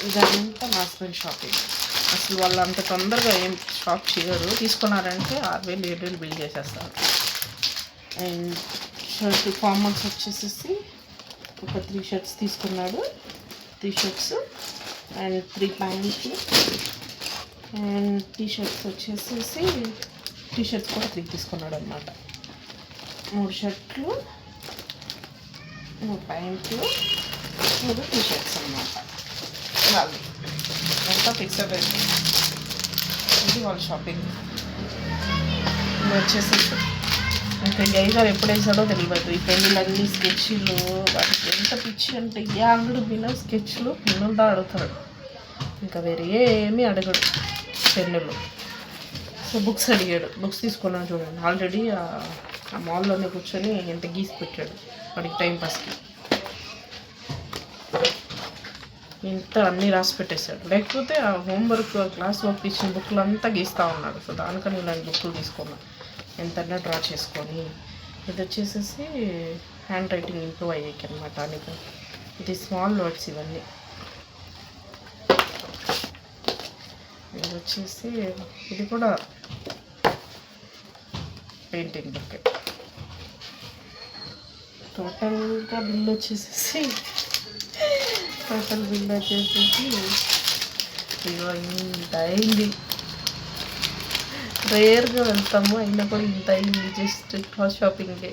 ఇదంతా మా husband shopping. అసలు వాళ్ళు అంత తొందరగా ఏం షాప్ చేయరు. తీసుకున్నారంటే 6,000 7,000 బిల్ చేసేస్తారు. అండ్ షర్ట్ ఫార్మల్స్ వచ్చేసేసి ఒక 3 షర్ట్స్ తీసుకున్నాడు. 3 షర్ట్స్ అండ్ 3 ప్యాంట్లు అండ్ టీషర్ట్స్ వచ్చేసేసి టీషర్ట్స్ కూడా 3 తీసుకున్నాడు అనమాట. 3 షర్ట్లు, 3 ప్యాంట్లు, 3 టీషర్ట్స్ అనమాట. వాళ్ళు అంతా ఫిక్సెడ్ రేట్. ఇది వాళ్ళ షాపింగ్. వచ్చేసేసి ఇంకా గైజార్ ఎప్పుడు వేసాడో తెలియదు. ఈ పెళ్ళిళ్ళన్నీ స్కెచ్లు వాటికి ఎంత పిచ్చి అంటే ఏ అంగడి పోయినా స్కెచ్లు పెన్నులతో అడుగుతాడు. ఇంకా వేరే ఏమీ అడగడు. పెన్నులు. సో బుక్స్ అడిగాడు. బుక్స్ తీసుకున్నాను చూడండి. ఆల్రెడీ ఆ మాల్లోనే కూర్చొని ఎంత గీసి పెట్టాడు వాడికి టైంపాస్కి. ఇంత అన్నీ రాసి పెట్టేశాడు. లేకపోతే ఆ హోంవర్క్ క్లాస్ వర్క్ ఇచ్చిన బుక్లు అంతా గీస్తూ ఉన్నాడు. సో దానికని ఇలాంటి బుక్లు తీసుకున్నాను. ఎంతన్నా డ్రా చేసుకొని. ఇది వచ్చేసేసి హ్యాండ్ రైటింగ్ ఇంప్రూవ్ అయ్యాక అనమాట. నీకు ఇది స్మాల్ వర్డ్స్ ఇవన్నీ. ఇది వచ్చేసి ఇది కూడా పెయింటింగ్ బుక్. టోటల్గా బిల్ వచ్చేసేసి ఇగో ఇంత అయింది. రేర్గా వెళ్తాము అయినా కూడా ఇంత అయింది జస్ట్ క్లాత్ షాపింగ్కే.